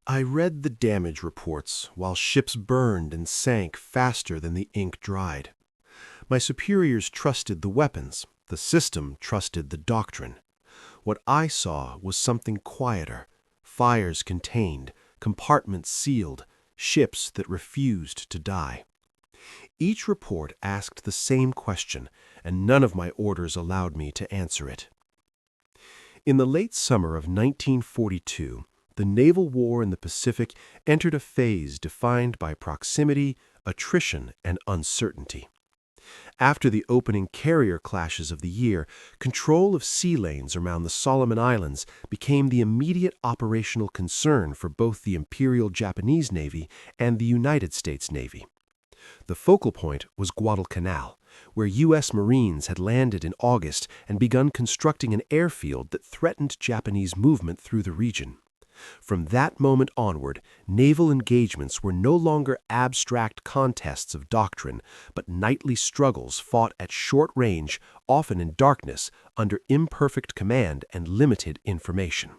I read the damage reports while ships burned and sank faster than the ink dried. My superiors trusted the weapons. The system trusted the doctrine. What I saw was something quieter: fires contained, compartments sealed, ships that refused to die. Each report asked the same question, and none of my orders allowed me to answer it. In the late summer of 1942, the naval war in the Pacific entered a phase defined by proximity, attrition, and uncertainty. After the opening carrier clashes of the year, control of sea lanes around the Solomon Islands became the immediate operational concern for both the Imperial Japanese Navy and the United States Navy. The focal point was Guadalcanal, where U.S. Marines had landed in August and begun constructing an airfield that threatened Japanese movement through the region. From that moment onward, naval engagements were no longer abstract contests of doctrine, but nightly struggles fought at short range, often in darkness, under imperfect command and limited information.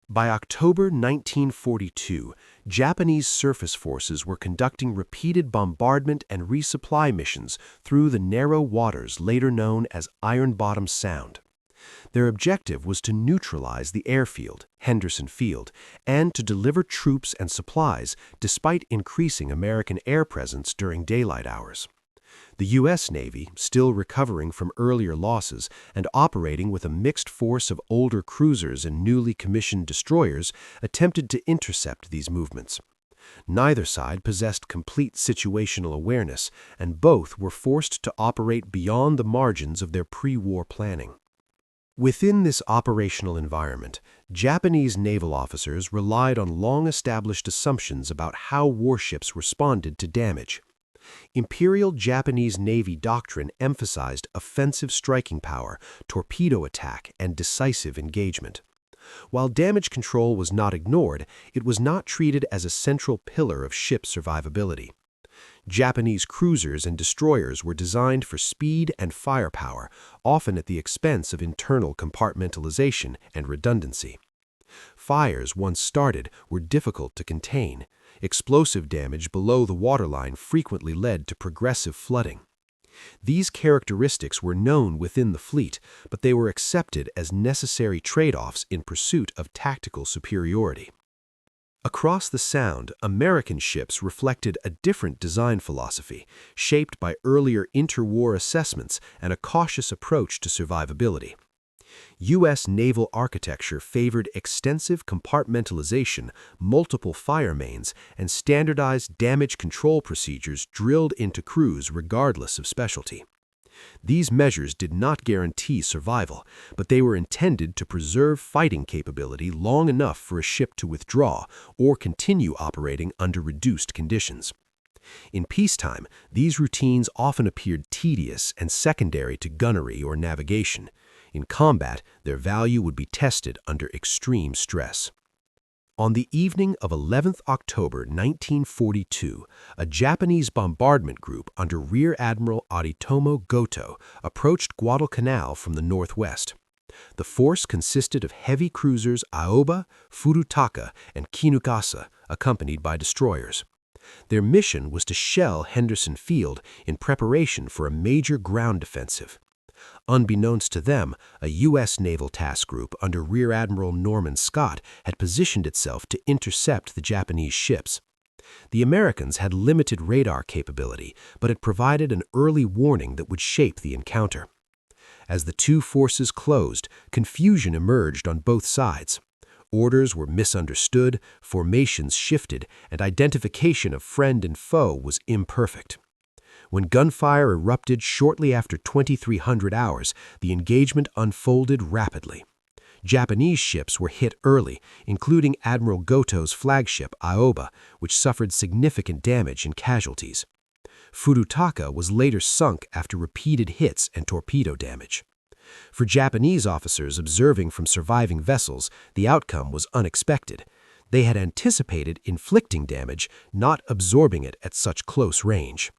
By October 1942, Japanese surface forces were conducting repeated bombardment and resupply missions through the narrow waters later known as Iron Bottom Sound. Their objective was to neutralize the airfield, Henderson Field, and to deliver troops and supplies despite increasing American air presence during daylight hours. The U.S. Navy, still recovering from earlier losses and operating with a mixed force of older cruisers and newly commissioned destroyers, attempted to intercept these movements. Neither side possessed complete situational awareness, and both were forced to operate beyond the margins of their pre-war planning. Within this operational environment, Japanese naval officers relied on long-established assumptions about how warships responded to damage. Imperial Japanese Navy doctrine emphasized offensive striking power, torpedo attack, and decisive engagement. While damage control was not ignored, it was not treated as a central pillar of ship survivability. Japanese cruisers and destroyers were designed for speed and firepower, often at the expense of internal compartmentalization and redundancy. Fires, once started, were difficult to contain. Explosive damage below the waterline frequently led to progressive flooding. These characteristics were known within the fleet, but they were accepted as necessary trade-offs in pursuit of tactical superiority. Across the Sound, American ships reflected a different design philosophy, shaped by earlier interwar assessments and a cautious approach to survivability. U.S. naval architecture favored extensive compartmentalization, multiple fire mains, and standardized damage control procedures drilled into crews regardless of specialty. These measures did not guarantee survival, but they were intended to preserve fighting capability long enough for a ship to withdraw or continue operating under reduced conditions. In peacetime, these routines often appeared tedious and secondary to gunnery or navigation. In combat, their value would be tested under extreme stress. On the evening of 11th October 1942, a Japanese bombardment group under Rear Admiral Aritomo Goto approached Guadalcanal from the northwest. The force consisted of heavy cruisers Aoba, Furutaka, and Kinugasa, accompanied by destroyers. Their mission was to shell Henderson Field in preparation for a major ground defensive. Unbeknownst to them, a U.S. naval task group under Rear Admiral Norman Scott had positioned itself to intercept the Japanese ships. The Americans had limited radar capability, but it provided an early warning that would shape the encounter. As the two forces closed, confusion emerged on both sides. Orders were misunderstood, formations shifted, and identification of friend and foe was imperfect. When gunfire erupted shortly after 2300 hours, the engagement unfolded rapidly. Japanese ships were hit early, including Admiral Goto's flagship Aoba, which suffered significant damage and casualties. Furutaka was later sunk after repeated hits and torpedo damage. For Japanese officers observing from surviving vessels, the outcome was unexpected. They had anticipated inflicting damage, not absorbing it at such close range.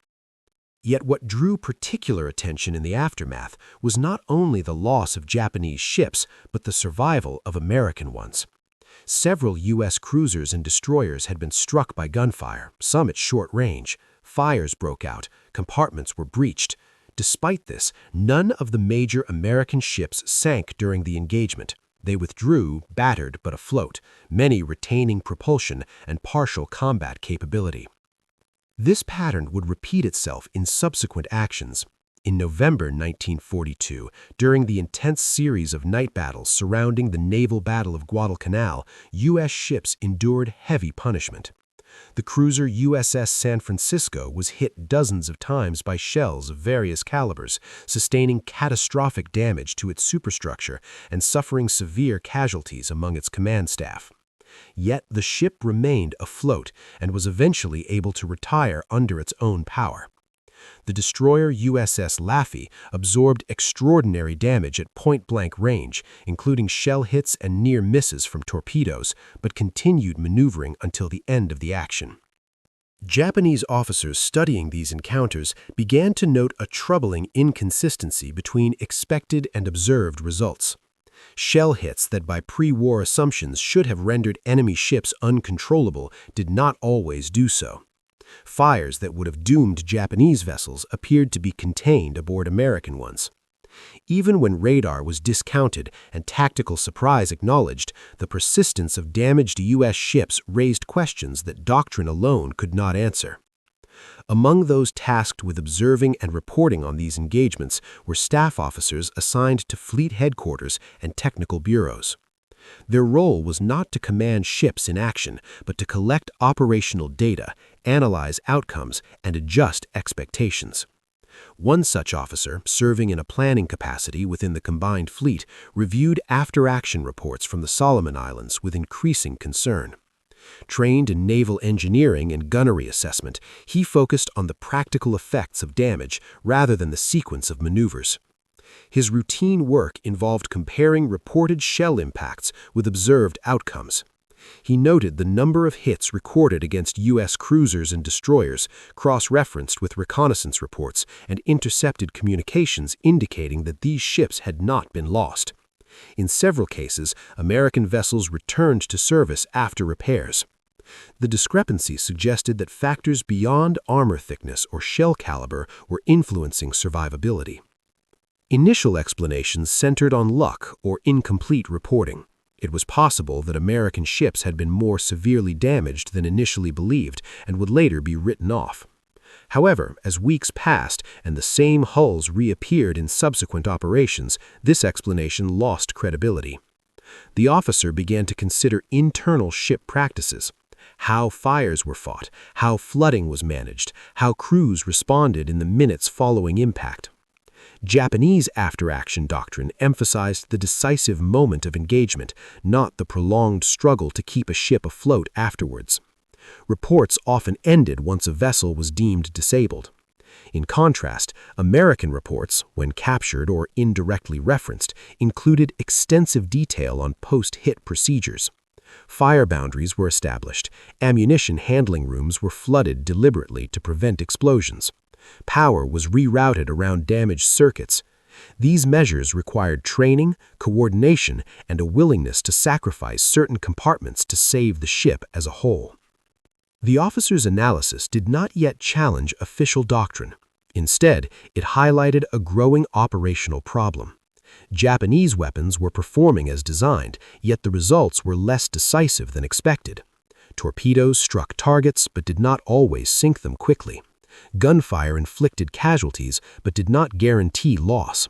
Yet what drew particular attention in the aftermath was not only the loss of Japanese ships, but the survival of American ones. Several U.S. cruisers and destroyers had been struck by gunfire, some at short range. Fires broke out, compartments were breached. Despite this, none of the major American ships sank during the engagement. They withdrew, battered but afloat, many retaining propulsion and partial combat capability. This pattern would repeat itself in subsequent actions. In November 1942, during the intense series of night battles surrounding the naval battle of Guadalcanal, U.S. ships endured heavy punishment. The cruiser USS San Francisco was hit dozens of times by shells of various calibers, sustaining catastrophic damage to its superstructure and suffering severe casualties among its command staff. Yet the ship remained afloat and was eventually able to retire under its own power. The destroyer USS Laffey absorbed extraordinary damage at point-blank range, including shell hits and near misses from torpedoes, but continued maneuvering until the end of the action. Japanese officers studying these encounters began to note a troubling inconsistency between expected and observed results. Shell hits that by pre-war assumptions should have rendered enemy ships uncontrollable did not always do so. Fires that would have doomed Japanese vessels appeared to be contained aboard American ones. Even when radar was discounted and tactical surprise acknowledged, the persistence of damaged U.S. ships raised questions that Doctrine alone could not answer. Among those tasked with observing and reporting on these engagements were staff officers assigned to fleet headquarters and technical bureaus. Their role was not to command ships in action, but to collect operational data, analyze outcomes, and adjust expectations. One such officer, serving in a planning capacity within the combined fleet, reviewed after-action reports from the Solomon Islands with increasing concern. Trained in naval engineering and gunnery assessment, he focused on the practical effects of damage rather than the sequence of maneuvers. His routine work involved comparing reported shell impacts with observed outcomes. He noted the number of hits recorded against U.S. cruisers and destroyers, cross-referenced with reconnaissance reports and intercepted communications indicating that these ships had not been lost. In several cases, American vessels returned to service after repairs. The discrepancy suggested that factors beyond armor thickness or shell caliber were influencing survivability. Initial explanations centered on luck or incomplete reporting. It was possible that American ships had been more severely damaged than initially believed and would later be written off. However, as weeks passed and the same hulls reappeared in subsequent operations, this explanation lost credibility. The officer began to consider internal ship practices: how fires were fought, how flooding was managed, how crews responded in the minutes following impact. Japanese after-action doctrine emphasized the decisive moment of engagement, not the prolonged struggle to keep a ship afloat afterwards. Reports often ended once a vessel was deemed disabled. In contrast, American reports, when captured or indirectly referenced, included extensive detail on post-hit procedures. Fire boundaries were established, ammunition handling rooms were flooded deliberately to prevent explosions. Power was rerouted around damaged circuits. These measures required training, coordination, and a willingness to sacrifice certain compartments to save the ship as a whole. The officer's analysis did not yet challenge official doctrine. Instead, it highlighted a growing operational problem. Japanese weapons were performing as designed, yet the results were less decisive than expected. Torpedoes struck targets but did not always sink them quickly. Gunfire inflicted casualties but did not guarantee loss.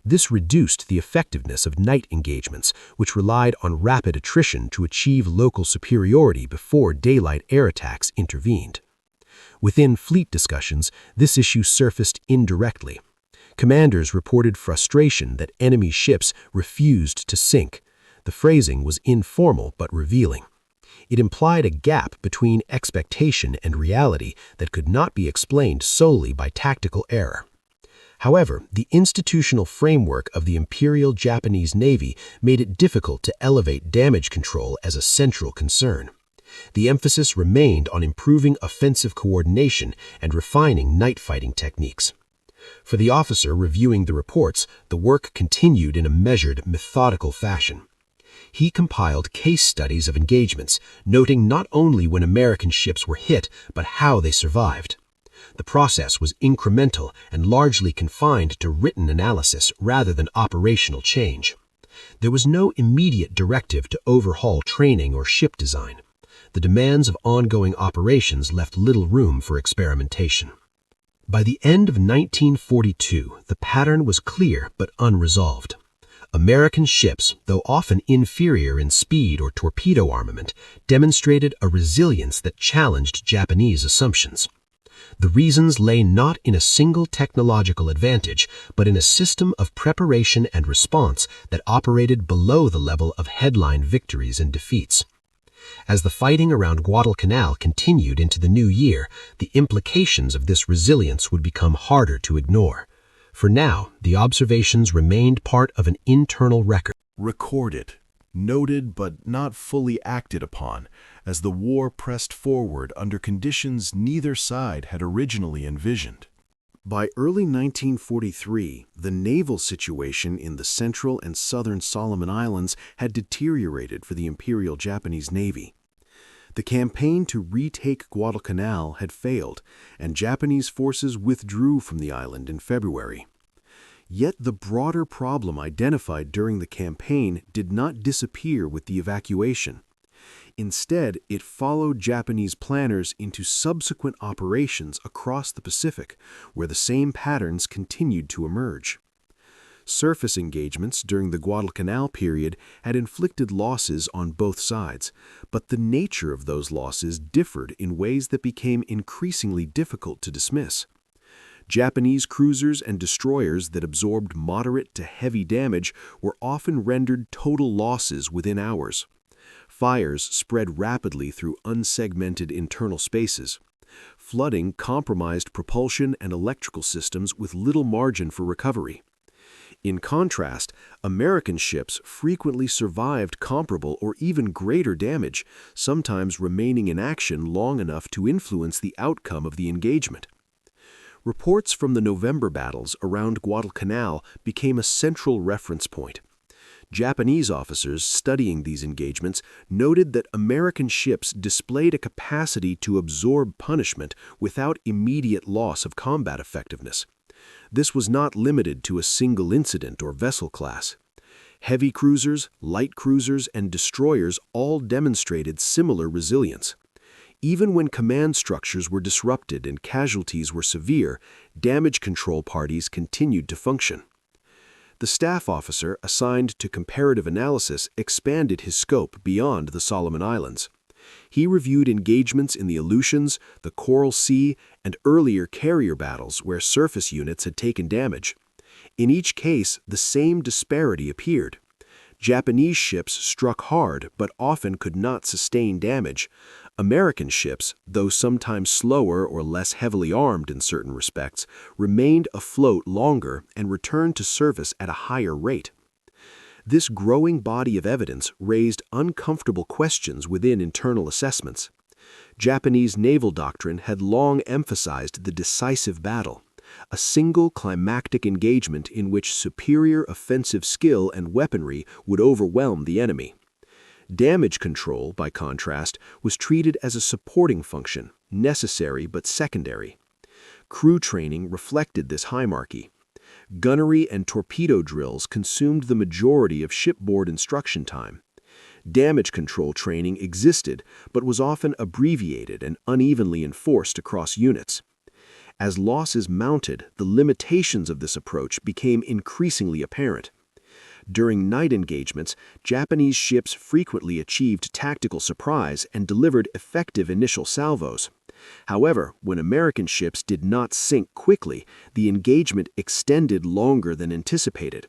This reduced the effectiveness of night engagements, which relied on rapid attrition to achieve local superiority before daylight air attacks intervened. Within fleet discussions, this issue surfaced indirectly. Commanders reported frustration that enemy ships refused to sink. The phrasing was informal but revealing. It implied a gap between expectation and reality that could not be explained solely by tactical error. However, the institutional framework of the Imperial Japanese Navy made it difficult to elevate damage control as a central concern. The emphasis remained on improving offensive coordination and refining night fighting techniques. For the officer reviewing the reports, the work continued in a measured, methodical fashion. He compiled case studies of engagements, noting not only when American ships were hit, but how they survived. The process was incremental and largely confined to written analysis rather than operational change. There was no immediate directive to overhaul training or ship design. The demands of ongoing operations left little room for experimentation. By the end of 1942, the pattern was clear but unresolved. American ships, though often inferior in speed or torpedo armament, demonstrated a resilience that challenged Japanese assumptions. The reasons lay not in a single technological advantage, but in a system of preparation and response that operated below the level of headline victories and defeats. As the fighting around Guadalcanal continued into the new year, the implications of this resilience would become harder to ignore. For now, the observations remained part of an internal record. Recorded, noted but not fully acted upon, as the war pressed forward under conditions neither side had originally envisioned. By early 1943, the naval situation in the central and southern Solomon Islands had deteriorated for the Imperial Japanese Navy. The campaign to retake Guadalcanal had failed, and Japanese forces withdrew from the island in February. Yet the broader problem identified during the campaign did not disappear with the evacuation. Instead, it followed Japanese planners into subsequent operations across the Pacific, where the same patterns continued to emerge. Surface engagements during the Guadalcanal period had inflicted losses on both sides, but the nature of those losses differed in ways that became increasingly difficult to dismiss. Japanese cruisers and destroyers that absorbed moderate to heavy damage were often rendered total losses within hours. Fires spread rapidly through unsegmented internal spaces. Flooding compromised propulsion and electrical systems with little margin for recovery. In contrast, American ships frequently survived comparable or even greater damage, sometimes remaining in action long enough to influence the outcome of the engagement. Reports from the November battles around Guadalcanal became a central reference point. Japanese officers studying these engagements noted that American ships displayed a capacity to absorb punishment without immediate loss of combat effectiveness. This was not limited to a single incident or vessel class. Heavy cruisers, light cruisers, and destroyers all demonstrated similar resilience. Even when command structures were disrupted and casualties were severe, damage control parties continued to function. The staff officer assigned to comparative analysis expanded his scope beyond the Solomon Islands. He reviewed engagements in the Aleutians, the Coral Sea, and earlier carrier battles where surface units had taken damage. In each case, the same disparity appeared. Japanese ships struck hard but often could not sustain damage. American ships, though sometimes slower or less heavily armed in certain respects, remained afloat longer and returned to service at a higher rate. This growing body of evidence raised uncomfortable questions within internal assessments. Japanese naval doctrine had long emphasized the decisive battle, a single climactic engagement in which superior offensive skill and weaponry would overwhelm the enemy. Damage control, by contrast, was treated as a supporting function, necessary but secondary. Crew training reflected this hierarchy. Gunnery and torpedo drills consumed the majority of shipboard instruction time. Damage control training existed, but was often abbreviated and unevenly enforced across units. As losses mounted, the limitations of this approach became increasingly apparent. During night engagements, Japanese ships frequently achieved tactical surprise and delivered effective initial salvos. However, when American ships did not sink quickly, the engagement extended longer than anticipated.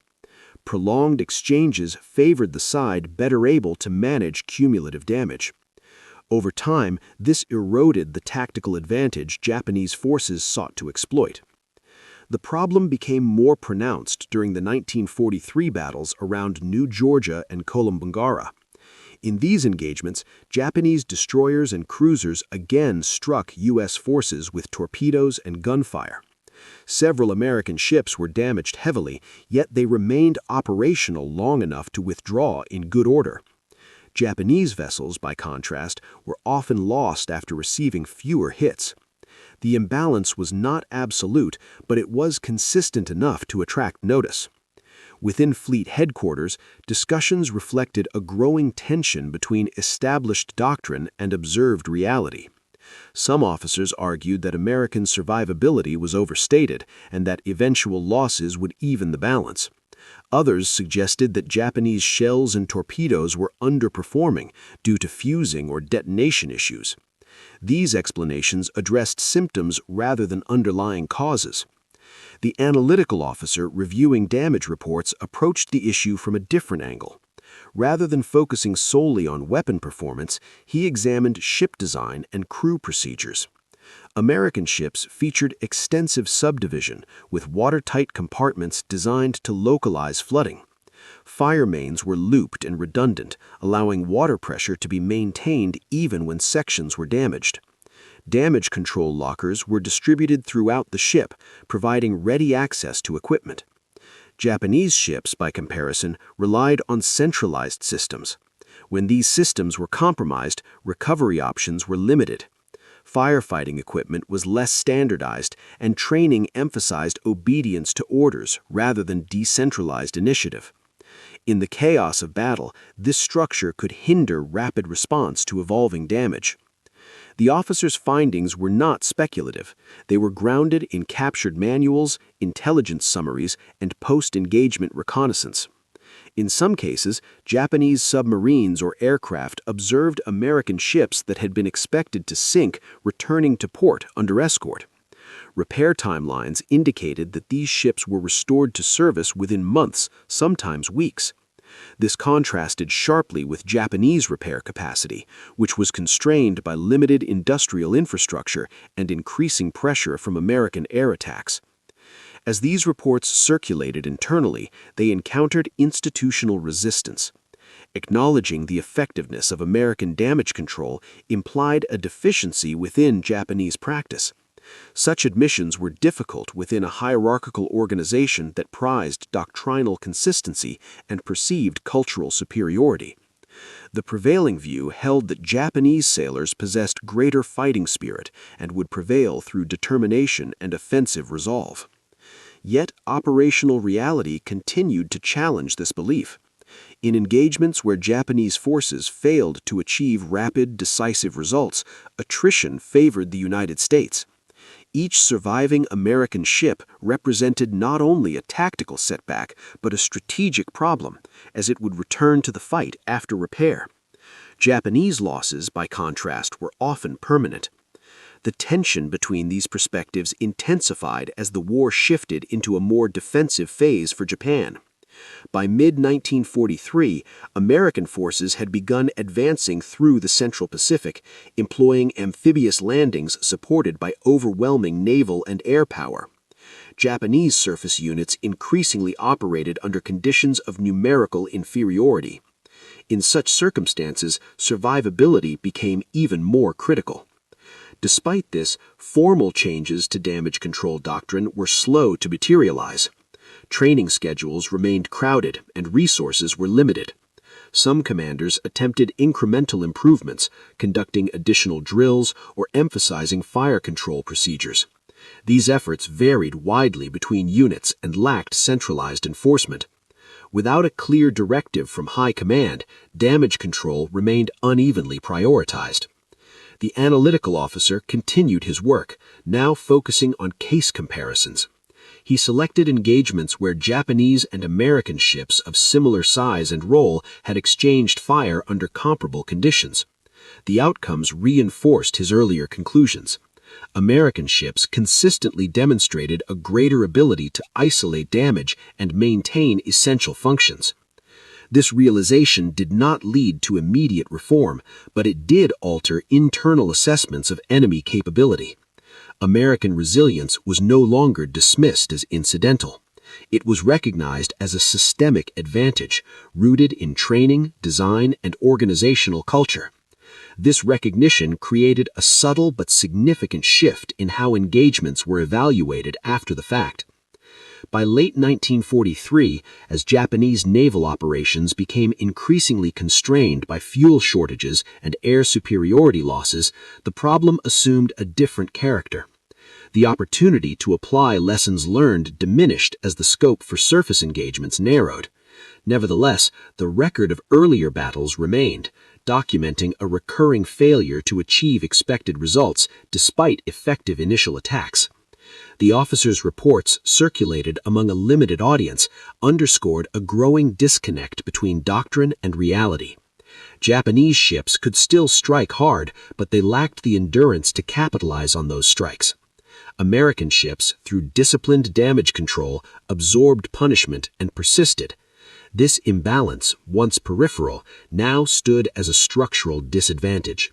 Prolonged exchanges favored the side better able to manage cumulative damage. Over time, this eroded the tactical advantage Japanese forces sought to exploit. The problem became more pronounced during the 1943 battles around New Georgia and Columbangara. In these engagements, Japanese destroyers and cruisers again struck U.S. forces with torpedoes and gunfire. Several American ships were damaged heavily, yet they remained operational long enough to withdraw in good order. Japanese vessels, by contrast, were often lost after receiving fewer hits. The imbalance was not absolute, but it was consistent enough to attract notice. Within fleet headquarters, discussions reflected a growing tension between established doctrine and observed reality. Some officers argued that American survivability was overstated and that eventual losses would even the balance. Others suggested that Japanese shells and torpedoes were underperforming due to fusing or detonation issues. These explanations addressed symptoms rather than underlying causes. The analytical officer reviewing damage reports approached the issue from a different angle. Rather than focusing solely on weapon performance, he examined ship design and crew procedures. American ships featured extensive subdivision with watertight compartments designed to localize flooding. Fire mains were looped and redundant, allowing water pressure to be maintained even when sections were damaged. Damage control lockers were distributed throughout the ship, providing ready access to equipment. Japanese ships, by comparison, relied on centralized systems. When these systems were compromised, recovery options were limited. Firefighting equipment was less standardized, and training emphasized obedience to orders rather than decentralized initiative. In the chaos of battle, this structure could hinder rapid response to evolving damage. The officers' findings were not speculative. They were grounded in captured manuals, intelligence summaries, and post-engagement reconnaissance. In some cases, Japanese submarines or aircraft observed American ships that had been expected to sink returning to port under escort. Repair timelines indicated that these ships were restored to service within months, sometimes weeks. This contrasted sharply with Japanese repair capacity, which was constrained by limited industrial infrastructure and increasing pressure from American air attacks. As these reports circulated internally, they encountered institutional resistance. Acknowledging the effectiveness of American damage control implied a deficiency within Japanese practice. Such admissions were difficult within a hierarchical organization that prized doctrinal consistency and perceived cultural superiority. The prevailing view held that Japanese sailors possessed greater fighting spirit and would prevail through determination and offensive resolve. Yet operational reality continued to challenge this belief. In engagements where Japanese forces failed to achieve rapid, decisive results, attrition favored the United States. Each surviving American ship represented not only a tactical setback, but a strategic problem, as it would return to the fight after repair. Japanese losses, by contrast, were often permanent. The tension between these perspectives intensified as the war shifted into a more defensive phase for Japan. By mid-1943, American forces had begun advancing through the Central Pacific, employing amphibious landings supported by overwhelming naval and air power. Japanese surface units increasingly operated under conditions of numerical inferiority. In such circumstances, survivability became even more critical. Despite this, formal changes to damage control doctrine were slow to materialize. Training schedules remained crowded and resources were limited. Some commanders attempted incremental improvements, conducting additional drills or emphasizing fire control procedures. These efforts varied widely between units and lacked centralized enforcement. Without a clear directive from high command, damage control remained unevenly prioritized. The analytical officer continued his work, now focusing on case comparisons. He selected engagements where Japanese and American ships of similar size and role had exchanged fire under comparable conditions. The outcomes reinforced his earlier conclusions. American ships consistently demonstrated a greater ability to isolate damage and maintain essential functions. This realization did not lead to immediate reform, but it did alter internal assessments of enemy capability. American resilience was no longer dismissed as incidental. It was recognized as a systemic advantage, rooted in training, design, and organizational culture. This recognition created a subtle but significant shift in how engagements were evaluated after the fact. By late 1943, as Japanese naval operations became increasingly constrained by fuel shortages and air superiority losses, the problem assumed a different character. The opportunity to apply lessons learned diminished as the scope for surface engagements narrowed. Nevertheless, the record of earlier battles remained, documenting a recurring failure to achieve expected results despite effective initial attacks. The officers' reports, circulated among a limited audience, underscored a growing disconnect between doctrine and reality. Japanese ships could still strike hard, but they lacked the endurance to capitalize on those strikes. American ships, through disciplined damage control, absorbed punishment and persisted. This imbalance, once peripheral, now stood as a structural disadvantage.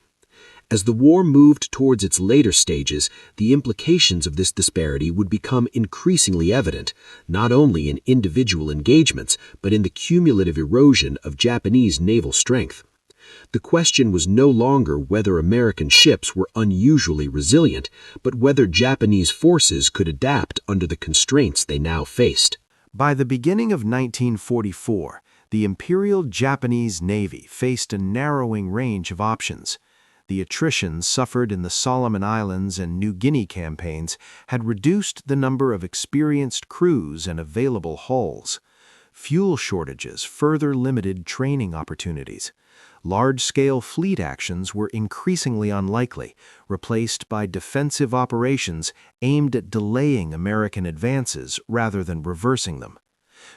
As the war moved towards its later stages, the implications of this disparity would become increasingly evident, not only in individual engagements, but in the cumulative erosion of Japanese naval strength. The question was no longer whether American ships were unusually resilient, but whether Japanese forces could adapt under the constraints they now faced. By the beginning of 1944, the Imperial Japanese Navy faced a narrowing range of options. The attrition suffered in the Solomon Islands and New Guinea campaigns had reduced the number of experienced crews and available hulls. Fuel shortages further limited training opportunities. Large-scale fleet actions were increasingly unlikely, replaced by defensive operations aimed at delaying American advances rather than reversing them.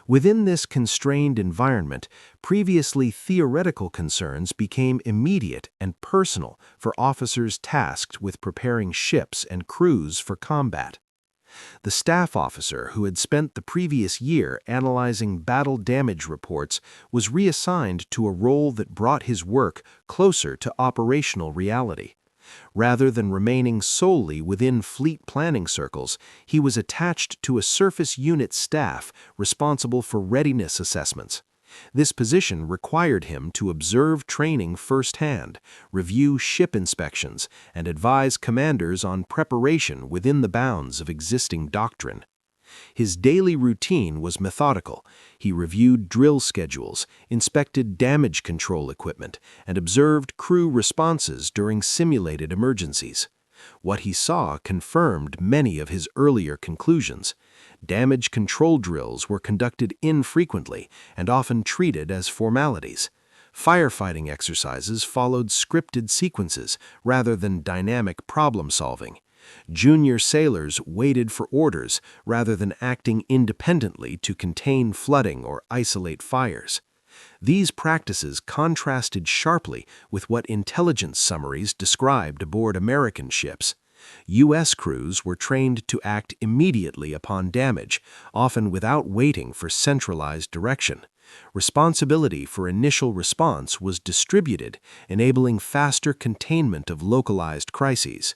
Within this constrained environment, previously theoretical concerns became immediate and personal for officers tasked with preparing ships and crews for combat. The staff officer who had spent the previous year analyzing battle damage reports was reassigned to a role that brought his work closer to operational reality. Rather than remaining solely within fleet planning circles, he was attached to a surface unit staff responsible for readiness assessments. This position required him to observe training firsthand, review ship inspections, and advise commanders on preparation within the bounds of existing doctrine. His daily routine was methodical. He reviewed drill schedules, inspected damage control equipment, and observed crew responses during simulated emergencies. What he saw confirmed many of his earlier conclusions. Damage control drills were conducted infrequently and often treated as formalities. Firefighting exercises followed scripted sequences rather than dynamic problem-solving. Junior sailors waited for orders rather than acting independently to contain flooding or isolate fires. These practices contrasted sharply with what intelligence summaries described aboard American ships. U.S. crews were trained to act immediately upon damage, often without waiting for centralized direction. Responsibility for initial response was distributed, enabling faster containment of localized crises.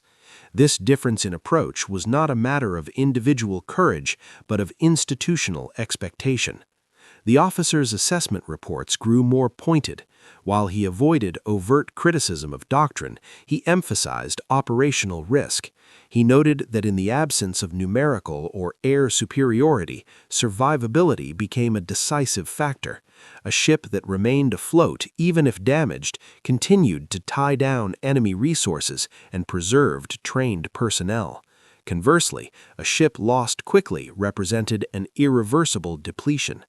This difference in approach was not a matter of individual courage, but of institutional expectation. The officer's assessment reports grew more pointed. While he avoided overt criticism of doctrine, he emphasized operational risk. He noted that in the absence of numerical or air superiority, survivability became a decisive factor. A ship that remained afloat, even if damaged, continued to tie down enemy resources and preserved trained personnel. Conversely, a ship lost quickly represented an irreversible depletion.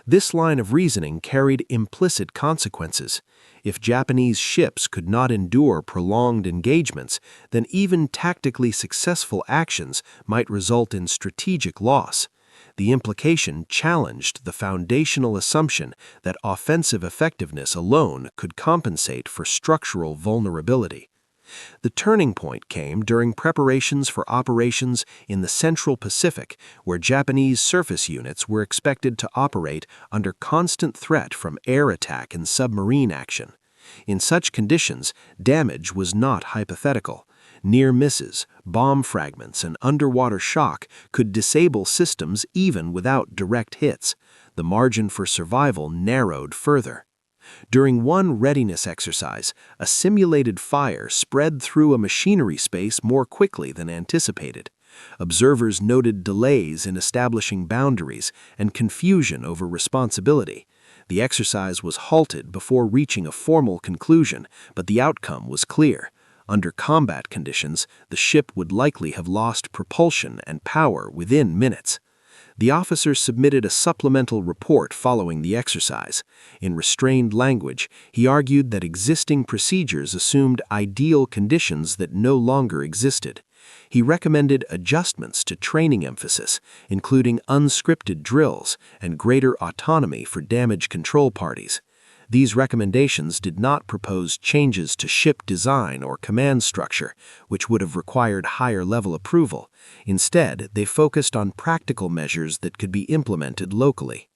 This line of reasoning carried implicit consequences. If Japanese ships could not endure prolonged engagements, then even tactically successful actions might result in strategic loss. The implication challenged the foundational assumption that offensive effectiveness alone could compensate for structural vulnerability. The turning point came during preparations for operations in the Central Pacific, where Japanese surface units were expected to operate under constant threat from air attack and submarine action. In such conditions, damage was not hypothetical. Near misses, bomb fragments, and underwater shock could disable systems even without direct hits. The margin for survival narrowed further. During one readiness exercise, a simulated fire spread through a machinery space more quickly than anticipated. Observers noted delays in establishing boundaries and confusion over responsibility. The exercise was halted before reaching a formal conclusion, but the outcome was clear. Under combat conditions, the ship would likely have lost propulsion and power within minutes. The officer submitted a supplemental report following the exercise. In restrained language, he argued that existing procedures assumed ideal conditions that no longer existed. He recommended adjustments to training emphasis, including unscripted drills and greater autonomy for damage control parties. These recommendations did not propose changes to ship design or command structure, which would have required higher-level approval. Instead, they focused on practical measures that could be implemented locally.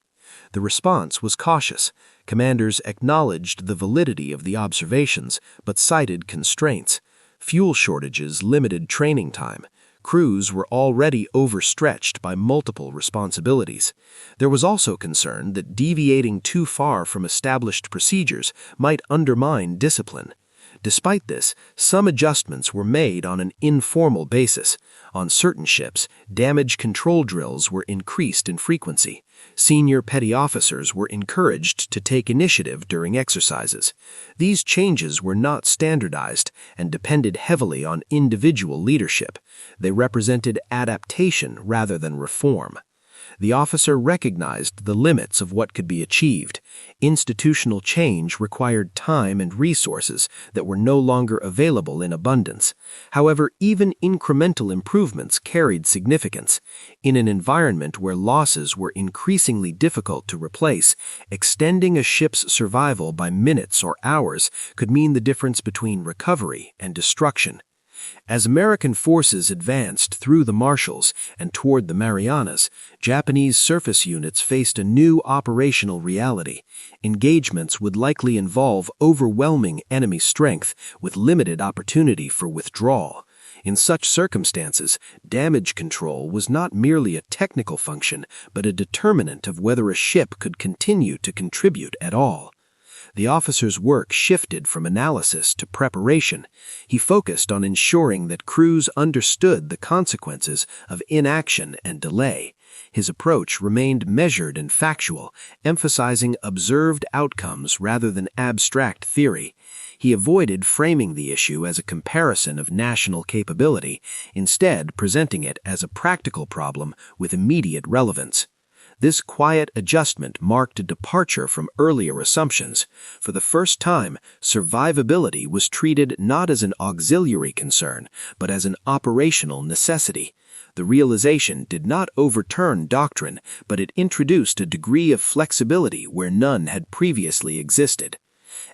The response was cautious. Commanders acknowledged the validity of the observations, but cited constraints. Fuel shortages limited training time. Crews were already overstretched by multiple responsibilities. There was also concern that deviating too far from established procedures might undermine discipline. Despite this, some adjustments were made on an informal basis. On certain ships, damage control drills were increased in frequency. Senior petty officers were encouraged to take initiative during exercises. These changes were not standardized and depended heavily on individual leadership. They represented adaptation rather than reform. The officer recognized the limits of what could be achieved. Institutional change required time and resources that were no longer available in abundance. However, even incremental improvements carried significance. In an environment where losses were increasingly difficult to replace, extending a ship's survival by minutes or hours could mean the difference between recovery and destruction. As American forces advanced through the Marshalls and toward the Marianas, Japanese surface units faced a new operational reality. Engagements would likely involve overwhelming enemy strength with limited opportunity for withdrawal. In such circumstances, damage control was not merely a technical function, but a determinant of whether a ship could continue to contribute at all. The officer's work shifted from analysis to preparation. He focused on ensuring that crews understood the consequences of inaction and delay. His approach remained measured and factual, emphasizing observed outcomes rather than abstract theory. He avoided framing the issue as a comparison of national capability, instead presenting it as a practical problem with immediate relevance. This quiet adjustment marked a departure from earlier assumptions. For the first time, survivability was treated not as an auxiliary concern, but as an operational necessity. The realization did not overturn doctrine, but it introduced a degree of flexibility where none had previously existed.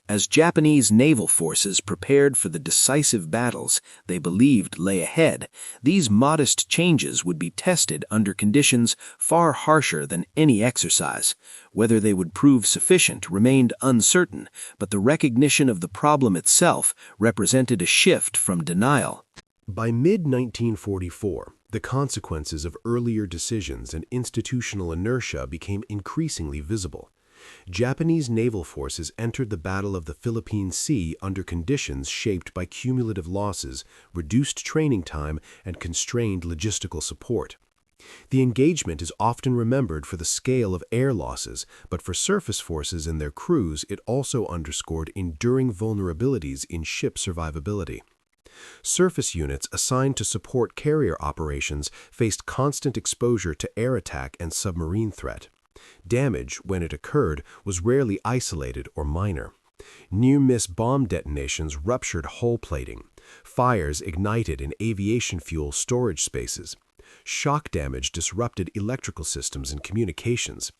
As Japanese naval forces prepared for the decisive battles they believed lay ahead, these modest changes would be tested under conditions far harsher than any exercise. Whether they would prove sufficient remained uncertain, but the recognition of the problem itself represented a shift from denial. By mid-1944, the consequences of earlier decisions and institutional inertia became increasingly visible. Japanese naval forces entered the Battle of the Philippine Sea under conditions shaped by cumulative losses, reduced training time, and constrained logistical support. The engagement is often remembered for the scale of air losses, but for surface forces and their crews, it also underscored enduring vulnerabilities in ship survivability. Surface units assigned to support carrier operations faced constant exposure to air attack and submarine threat. Damage, when it occurred, was rarely isolated or minor. Near-miss bomb detonations ruptured hull plating. Fires ignited in aviation fuel storage spaces. Shock damage disrupted electrical systems and communications.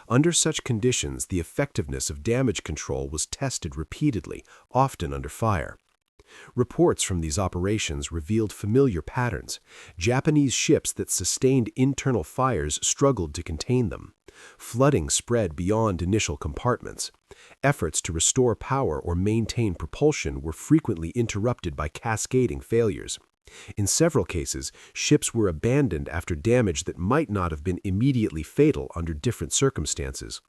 Under such conditions, the effectiveness of damage control was tested repeatedly, often under fire. Reports from these operations revealed familiar patterns. Japanese ships that sustained internal fires struggled to contain them. Flooding spread beyond initial compartments. Efforts to restore power or maintain propulsion were frequently interrupted by cascading failures. In several cases, ships were abandoned after damage that might not have been immediately fatal under different circumstances.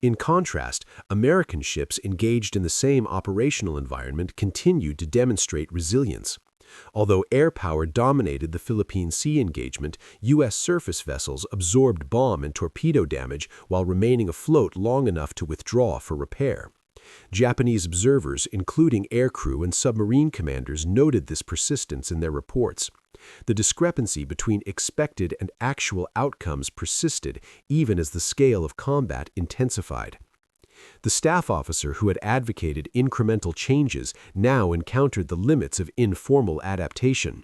In contrast, American ships engaged in the same operational environment continued to demonstrate resilience. Although air power dominated the Philippine Sea engagement, U.S. surface vessels absorbed bomb and torpedo damage while remaining afloat long enough to withdraw for repair. Japanese observers, including aircrew and submarine commanders, noted this persistence in their reports. The discrepancy between expected and actual outcomes persisted even as the scale of combat intensified. The staff officer who had advocated incremental changes now encountered the limits of informal adaptation.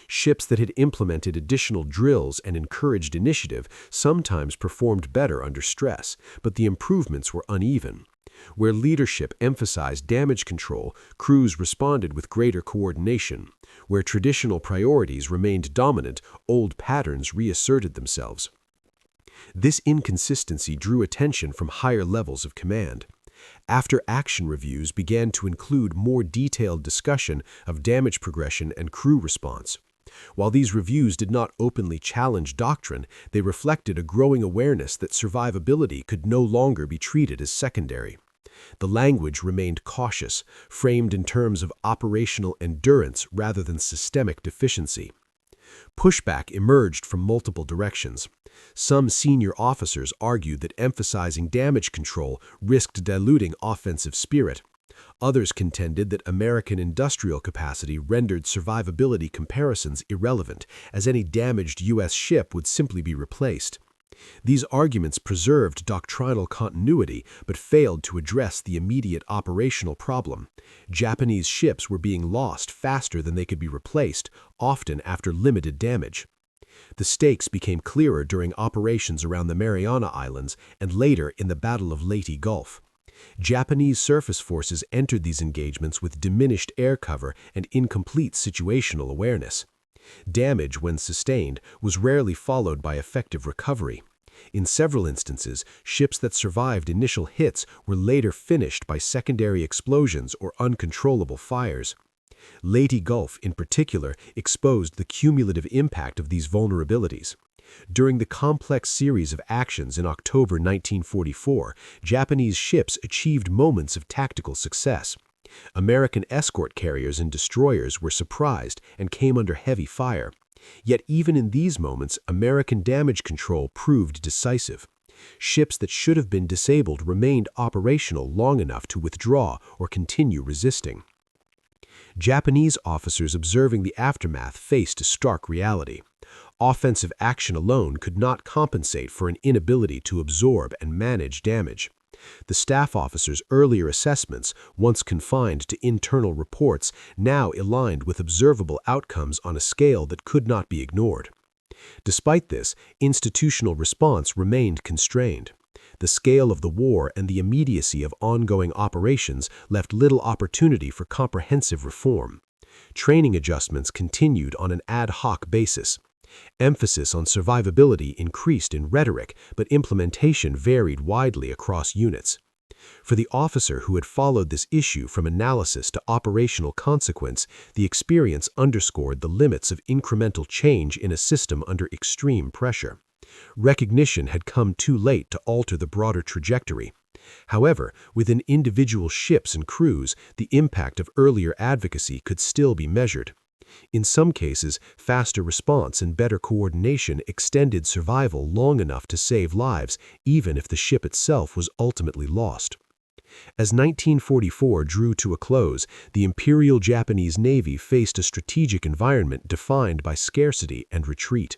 Ships that had implemented additional drills and encouraged initiative sometimes performed better under stress, but the improvements were uneven. Where leadership emphasized damage control, crews responded with greater coordination. Where traditional priorities remained dominant, old patterns reasserted themselves. This inconsistency drew attention from higher levels of command. After-action reviews began to include more detailed discussion of damage progression and crew response. While these reviews did not openly challenge doctrine, they reflected a growing awareness that survivability could no longer be treated as secondary. The language remained cautious, framed in terms of operational endurance rather than systemic deficiency. Pushback emerged from multiple directions. Some senior officers argued that emphasizing damage control risked diluting offensive spirit. Others contended that American industrial capacity rendered survivability comparisons irrelevant, as any damaged U.S. ship would simply be replaced. These arguments preserved doctrinal continuity but failed to address the immediate operational problem. Japanese ships were being lost faster than they could be replaced, often after limited damage. The stakes became clearer during operations around the Mariana Islands and later in the Battle of Leyte Gulf. Japanese surface forces entered these engagements with diminished air cover and incomplete situational awareness. Damage, when sustained, was rarely followed by effective recovery. In several instances, ships that survived initial hits were later finished by secondary explosions or uncontrollable fires. Leyte Gulf, in particular, exposed the cumulative impact of these vulnerabilities. During the complex series of actions in October 1944, Japanese ships achieved moments of tactical success. American escort carriers and destroyers were surprised and came under heavy fire. Yet even in these moments, American damage control proved decisive. Ships that should have been disabled remained operational long enough to withdraw or continue resisting. Japanese officers observing the aftermath faced a stark reality. Offensive action alone could not compensate for an inability to absorb and manage damage. The staff officers' earlier assessments, once confined to internal reports, now aligned with observable outcomes on a scale that could not be ignored. Despite this, institutional response remained constrained. The scale of the war and the immediacy of ongoing operations left little opportunity for comprehensive reform. Training adjustments continued on an ad hoc basis. Emphasis on survivability increased in rhetoric, but implementation varied widely across units. For the officer who had followed this issue from analysis to operational consequence, the experience underscored the limits of incremental change in a system under extreme pressure. Recognition had come too late to alter the broader trajectory. However, within individual ships and crews, the impact of earlier advocacy could still be measured. In some cases, faster response and better coordination extended survival long enough to save lives, even if the ship itself was ultimately lost. As 1944 drew to a close, the Imperial Japanese Navy faced a strategic environment defined by scarcity and retreat.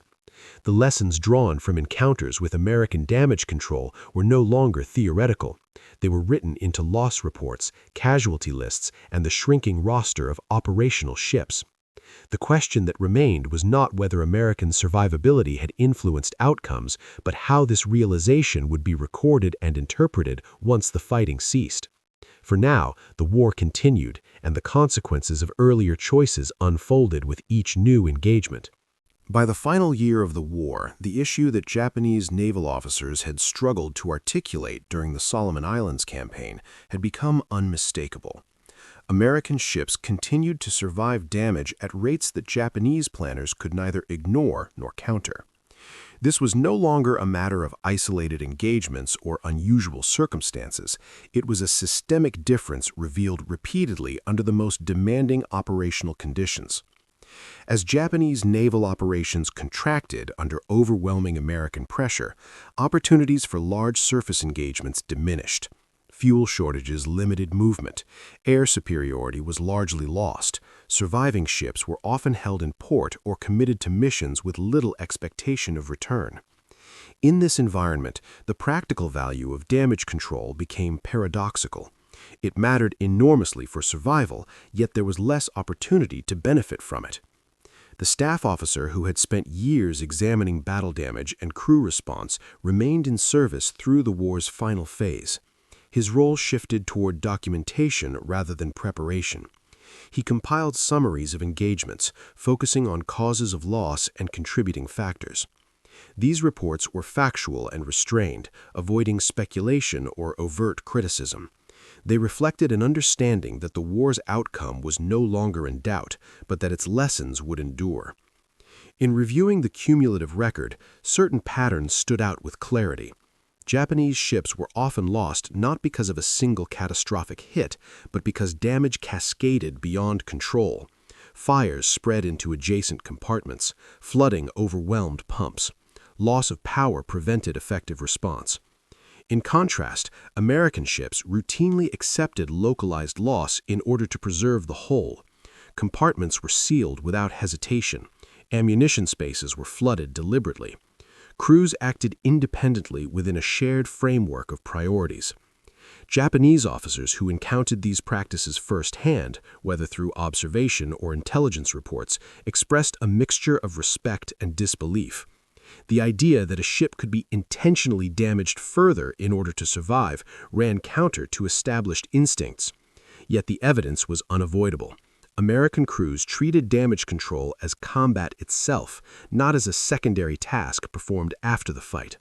The lessons drawn from encounters with American damage control were no longer theoretical. They were written into loss reports, casualty lists, and the shrinking roster of operational ships. The question that remained was not whether American survivability had influenced outcomes, but how this realization would be recorded and interpreted once the fighting ceased. For now, the war continued, and the consequences of earlier choices unfolded with each new engagement. By the final year of the war, the issue that Japanese naval officers had struggled to articulate during the Solomon Islands campaign had become unmistakable. American ships continued to survive damage at rates that Japanese planners could neither ignore nor counter. This was no longer a matter of isolated engagements or unusual circumstances. It was a systemic difference revealed repeatedly under the most demanding operational conditions. As Japanese naval operations contracted under overwhelming American pressure, opportunities for large surface engagements diminished. Fuel shortages limited movement. Air superiority was largely lost. Surviving ships were often held in port or committed to missions with little expectation of return. In this environment, the practical value of damage control became paradoxical. It mattered enormously for survival, yet there was less opportunity to benefit from it. The staff officer who had spent years examining battle damage and crew response remained in service through the war's final phase. His role shifted toward documentation rather than preparation. He compiled summaries of engagements, focusing on causes of loss and contributing factors. These reports were factual and restrained, avoiding speculation or overt criticism. They reflected an understanding that the war's outcome was no longer in doubt, but that its lessons would endure. In reviewing the cumulative record, certain patterns stood out with clarity. Japanese ships were often lost not because of a single catastrophic hit, but because damage cascaded beyond control. Fires spread into adjacent compartments. Flooding overwhelmed pumps. Loss of power prevented effective response. In contrast, American ships routinely accepted localized loss in order to preserve the whole. Compartments were sealed without hesitation. Ammunition spaces were flooded deliberately. Crews acted independently within a shared framework of priorities. Japanese officers who encountered these practices firsthand, whether through observation or intelligence reports, expressed a mixture of respect and disbelief. The idea that a ship could be intentionally damaged further in order to survive ran counter to established instincts. Yet the evidence was unavoidable. American crews treated damage control as combat itself, not as a secondary task performed after the fight.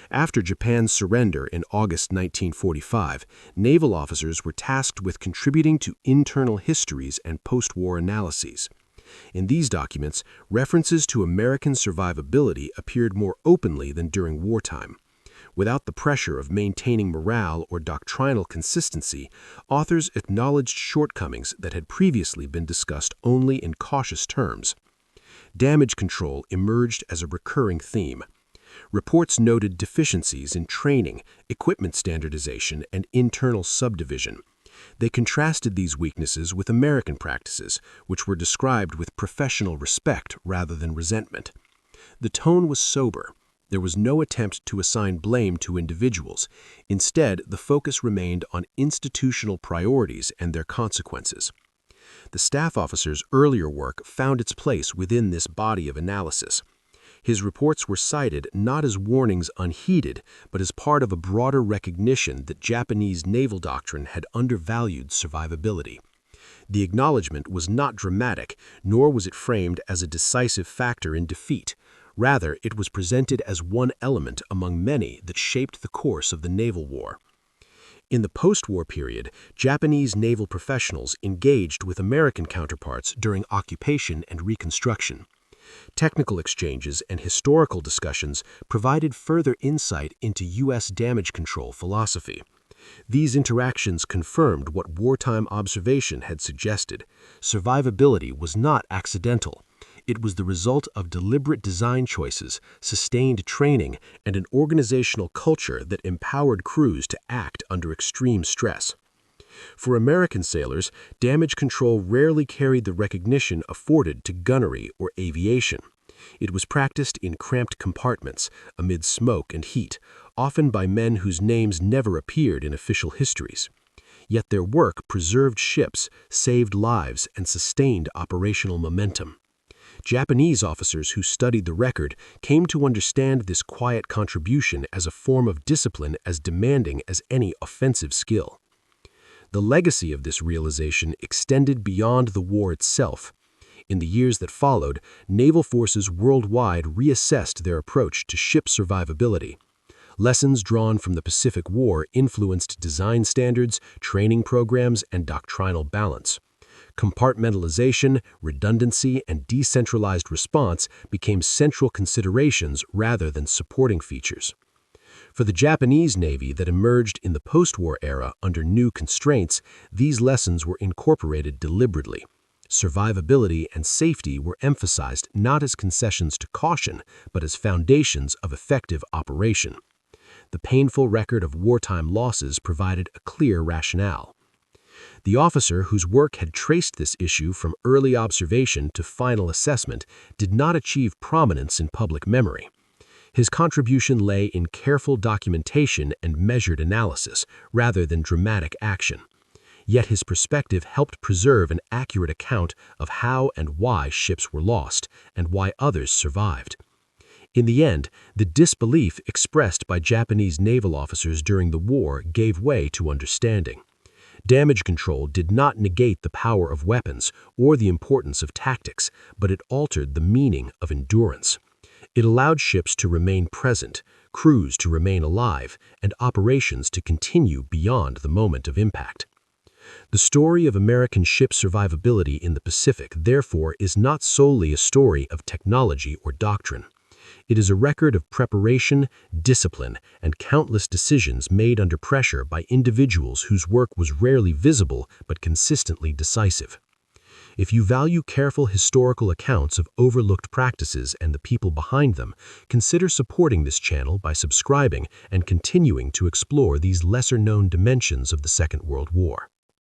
After Japan's surrender in August 1945, naval officers were tasked with contributing to internal histories and post-war analyses. In these documents, references to American survivability appeared more openly than during wartime. Without the pressure of maintaining morale or doctrinal consistency, authors acknowledged shortcomings that had previously been discussed only in cautious terms. Damage control emerged as a recurring theme. Reports noted deficiencies in training, equipment standardization, and internal subdivision. They contrasted these weaknesses with American practices, which were described with professional respect rather than resentment. The tone was sober. There was no attempt to assign blame to individuals. Instead, the focus remained on institutional priorities and their consequences. The staff officer's earlier work found its place within this body of analysis. His reports were cited not as warnings unheeded, but as part of a broader recognition that Japanese naval doctrine had undervalued survivability. The acknowledgement was not dramatic, nor was it framed as a decisive factor in defeat. Rather, it was presented as one element among many that shaped the course of the naval war. In the post-war period, Japanese naval professionals engaged with American counterparts during occupation and Reconstruction. Technical exchanges and historical discussions provided further insight into U.S. damage control philosophy. These interactions confirmed what wartime observation had suggested. Survivability was not accidental. It was the result of deliberate design choices, sustained training, and an organizational culture that empowered crews to act under extreme stress. For American sailors, damage control rarely carried the recognition afforded to gunnery or aviation. It was practiced in cramped compartments, amid smoke and heat, often by men whose names never appeared in official histories. Yet their work preserved ships, saved lives, and sustained operational momentum. Japanese officers who studied the record came to understand this quiet contribution as a form of discipline as demanding as any offensive skill. The legacy of this realization extended beyond the war itself. In the years that followed, naval forces worldwide reassessed their approach to ship survivability. Lessons drawn from the Pacific War influenced design standards, training programs, and doctrinal balance. Compartmentalization, redundancy, and decentralized response became central considerations rather than supporting features. For the Japanese Navy that emerged in the post-war era under new constraints, these lessons were incorporated deliberately. Survivability and safety were emphasized not as concessions to caution, but as foundations of effective operation. The painful record of wartime losses provided a clear rationale. The officer whose work had traced this issue from early observation to final assessment did not achieve prominence in public memory. His contribution lay in careful documentation and measured analysis, rather than dramatic action. Yet his perspective helped preserve an accurate account of how and why ships were lost, and why others survived. In the end, the disbelief expressed by Japanese naval officers during the war gave way to understanding. Damage control did not negate the power of weapons or the importance of tactics, but it altered the meaning of endurance. It allowed ships to remain present, crews to remain alive, and operations to continue beyond the moment of impact. The story of American ship survivability in the Pacific, therefore, is not solely a story of technology or doctrine. It is a record of preparation, discipline, and countless decisions made under pressure by individuals whose work was rarely visible but consistently decisive. If you value careful historical accounts of overlooked practices and the people behind them, consider supporting this channel by subscribing and continuing to explore these lesser-known dimensions of the Second World War.